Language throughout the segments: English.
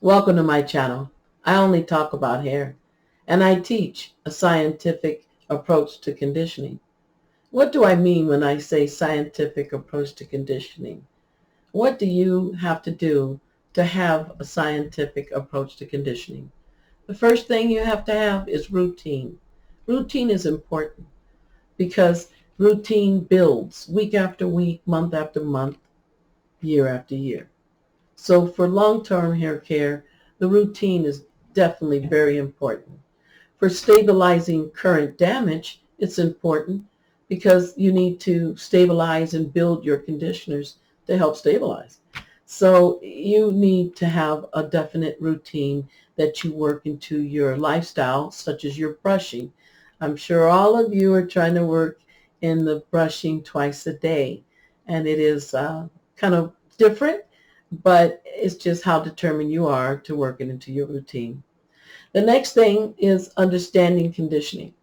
Welcome to my channel. I only talk about hair, and I teach a scientific approach to conditioning. What do I mean when I say scientific approach to conditioning? What do you have to do to have a scientific approach to conditioning? The first thing you have to have is routine. Routine is important because routine builds week after week, month after month, year after year. So for long-term hair care, the routine is definitely very important. For stabilizing current damage, it's important because you need to stabilize and build your conditioners to help stabilize. So you need to have a definite routine that you work into your lifestyle, such as your brushing. I'm sure all of you are trying to work in the brushing twice a day, and it is kind of different, but it's just how determined you are to work it into your routine. The next thing is understanding conditioning.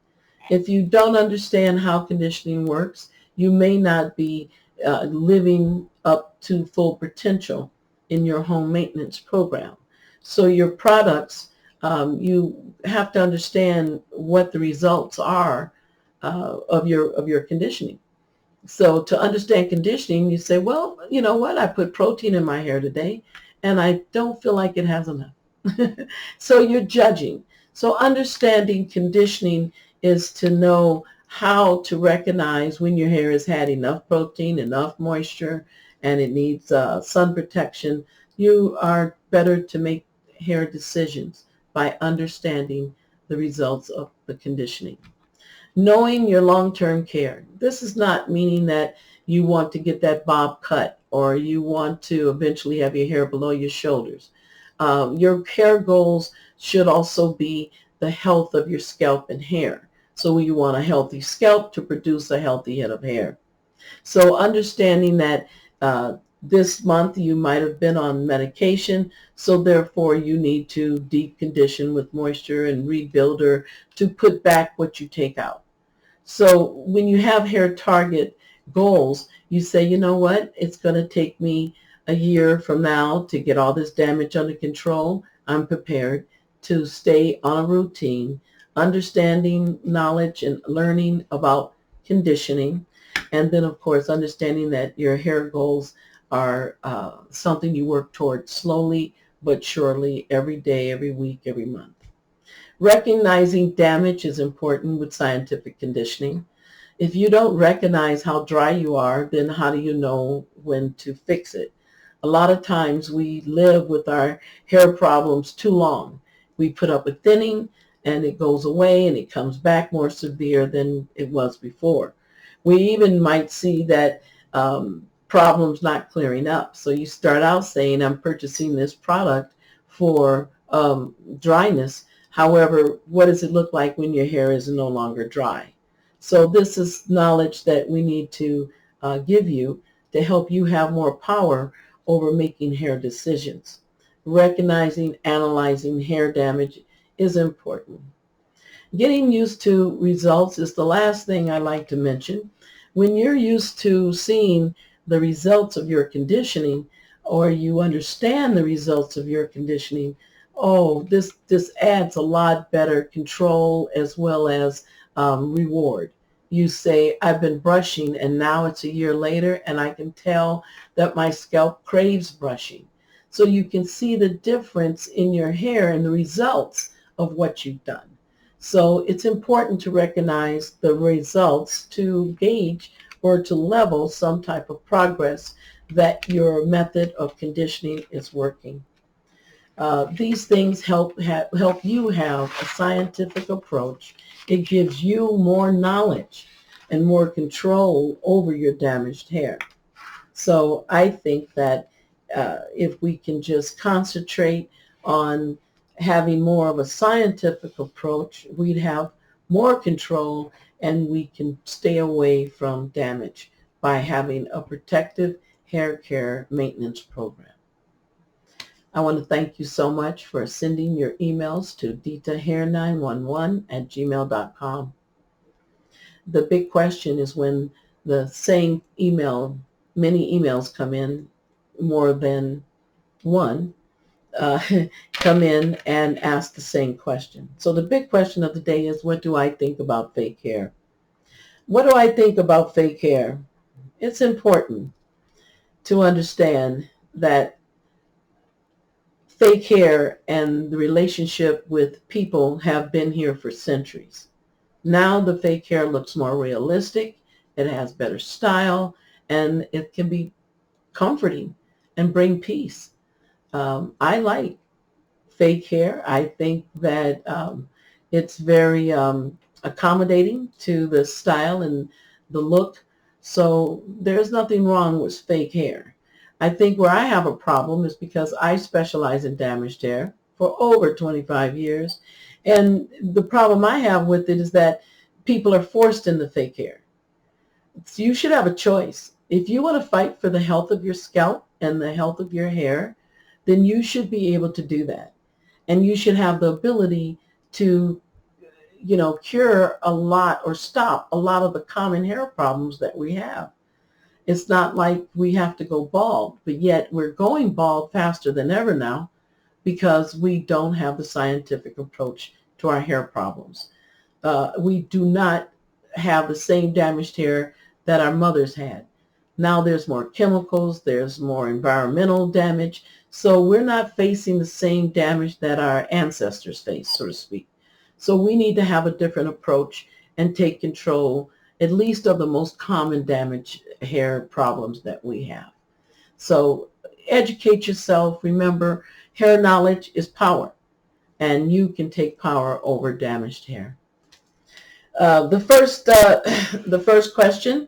If you don't understand how conditioning works, you may not be living up to full potential in your home maintenance program. So your products, you have to understand what the results are of your conditioning. So to understand conditioning, you say, well, you know what? I put protein in my hair today, and I don't feel like it has enough. So you're judging. So understanding conditioning is to know how to recognize when your hair has had enough protein, enough moisture, and it needs sun protection. You are better to make hair decisions by understanding the results of the conditioning. Knowing your long-term care. This is not meaning that you want to get that bob cut or you want to eventually have your hair below your shoulders. Your hair goals should also be the health of your scalp and hair. So you want a healthy scalp to produce a healthy head of hair. So understanding that this month you might have been on medication, so therefore you need to deep condition with moisture and rebuilder to put back what you take out. So when you have hair target goals, you say, you know what, it's going to take me a year from now to get all this damage under control. I'm prepared to stay on a routine, understanding knowledge and learning about conditioning. And then, of course, understanding that your hair goals are something you work towards slowly but surely every day, every week, every month. Recognizing damage is important with scientific conditioning. If you don't recognize how dry you are, then how do you know when to fix it? A lot of times we live with our hair problems too long. We put up with thinning and it goes away and it comes back more severe than it was before. We even might see that problems not clearing up. So you start out saying, I'm purchasing this product for dryness. However, what does it look like when your hair is no longer dry? So this is knowledge that we need to give you to help you have more power over making hair decisions. Recognizing, analyzing hair damage is important. Getting used to results is the last thing I like to mention. When you're used to seeing the results of your conditioning or you understand the results of your conditioning, oh, this adds a lot better control as well as reward. You say, I've been brushing and now it's a year later and I can tell that my scalp craves brushing. So you can see the difference in your hair and the results of what you've done. So it's important to recognize the results to gauge or to level some type of progress that your method of conditioning is working. These things help you have a scientific approach. It gives you more knowledge and more control over your damaged hair. So I think that if we can just concentrate on having more of a scientific approach, we'd have more control and we can stay away from damage by having a protective hair care maintenance program. I want to thank you so much for sending your emails to ditahair911@gmail.com. The big question is when the same email, many emails come in, more than one, uh, come in and ask the same question. So the big question of the day is, what do I think about fake hair? What do I think about fake hair? It's important to understand that fake hair and the relationship with people have been here for centuries. Now the fake hair looks more realistic, it has better style, and it can be comforting and bring peace. I like fake hair. I think that it's very accommodating to the style and the look. So there's nothing wrong with fake hair. I think where I have a problem is because I specialize in damaged hair for over 25 years. And the problem I have with it is that people are forced into fake hair. So you should have a choice. If you want to fight for the health of your scalp and the health of your hair, then you should be able to do that. And you should have the ability to, cure a lot or stop a lot of the common hair problems that we have. It's not like we have to go bald, but yet we're going bald faster than ever now because we don't have the scientific approach to our hair problems. We do not have the same damaged hair that our mothers had. Now there's more chemicals, there's more environmental damage, so we're not facing the same damage that our ancestors faced, so to speak. So we need to have a different approach and take control, at least of the most common damage hair problems that we have. So educate yourself. Remember, hair knowledge is power, and you can take power over damaged hair. The first question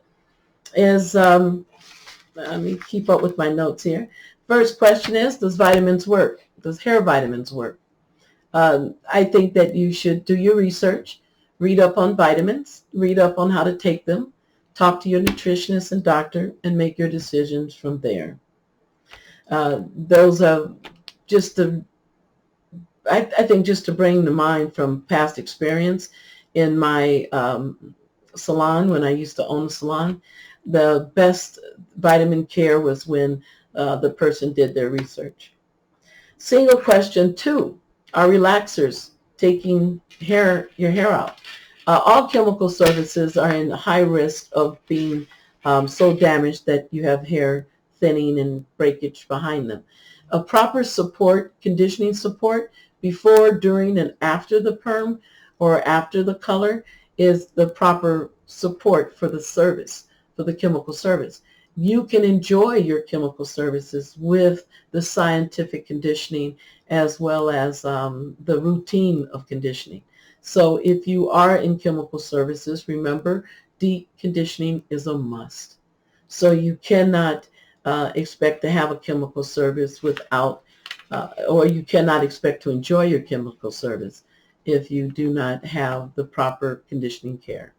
is, let me keep up with my notes here. First question is, does vitamins work? Does hair vitamins work? I think that you should do your research, read up on vitamins, read up on how to take them, talk to your nutritionist and doctor, and make your decisions from there. Those are just I think just to bring to mind from past experience in my salon, when I used to own a salon, the best vitamin care was when the person did their research. Single question 2, are relaxers taking your hair out? All chemical services are in high risk of being so damaged that you have hair thinning and breakage behind them. A proper support, conditioning support, before, during, and after the perm or after the color is the proper support for the service, for the chemical service. You can enjoy your chemical services with the scientific conditioning as well as the routine of conditioning. So if you are in chemical services, remember, deep conditioning is a must. So you cannot expect to have a chemical service without, or you cannot expect to enjoy your chemical service if you do not have the proper conditioning care.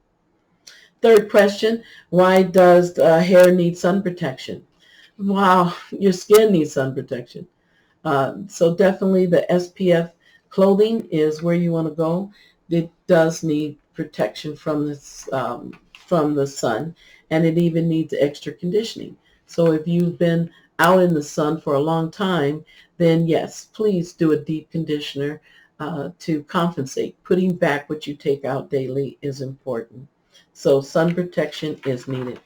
Third question, why does hair need sun protection? Wow, your skin needs sun protection. So definitely the SPF clothing is where you want to go. It does need protection from the sun, and it even needs extra conditioning. So if you've been out in the sun for a long time, then yes, please do a deep conditioner to compensate. Putting back what you take out daily is important. So sun protection is needed.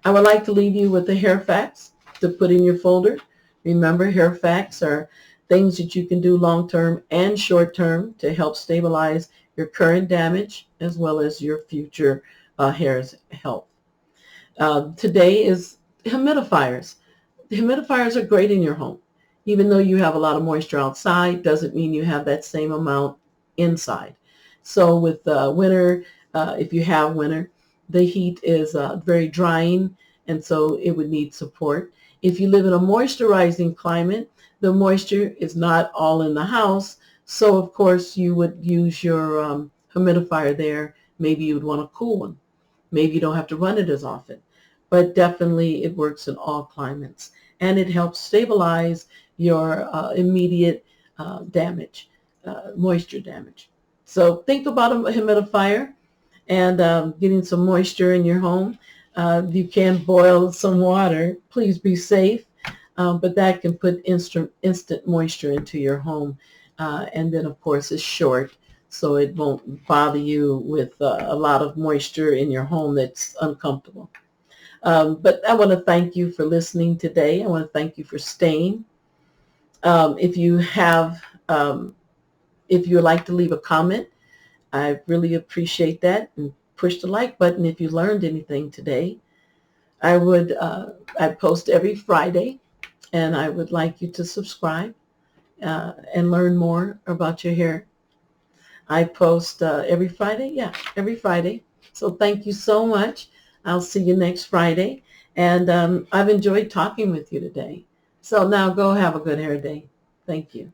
I would like to leave you with the hair facts to put in your folder. Remember, hair facts are things that you can do long-term and short-term to help stabilize your current damage as well as your future hair's health. Today is humidifiers. The humidifiers are great in your home. Even though you have a lot of moisture outside, doesn't mean you have that same amount inside. So with winter, if you have winter, the heat is very drying, and so it would need support. If you live in a moisturizing climate, the moisture is not all in the house, so of course you would use your humidifier there. Maybe you would want a cool one. Maybe you don't have to run it as often, but definitely it works in all climates, and it helps stabilize your immediate damage, moisture damage. So think about a humidifier and getting some moisture in your home. You can boil some water. Please be safe. but that can put instant moisture into your home. And then, of course, it's short, so it won't bother you with a lot of moisture in your home that's uncomfortable. But I want to thank you for listening today. I want to thank you for staying. If you have, if you would like to leave a comment, I really appreciate that. And push the like button if you learned anything today. I post every Friday, and I would like you to subscribe and learn more about your hair. I post every Friday. Yeah, every Friday. So thank you so much. I'll see you next Friday. And I've enjoyed talking with you today. So now go have a good hair day. Thank you.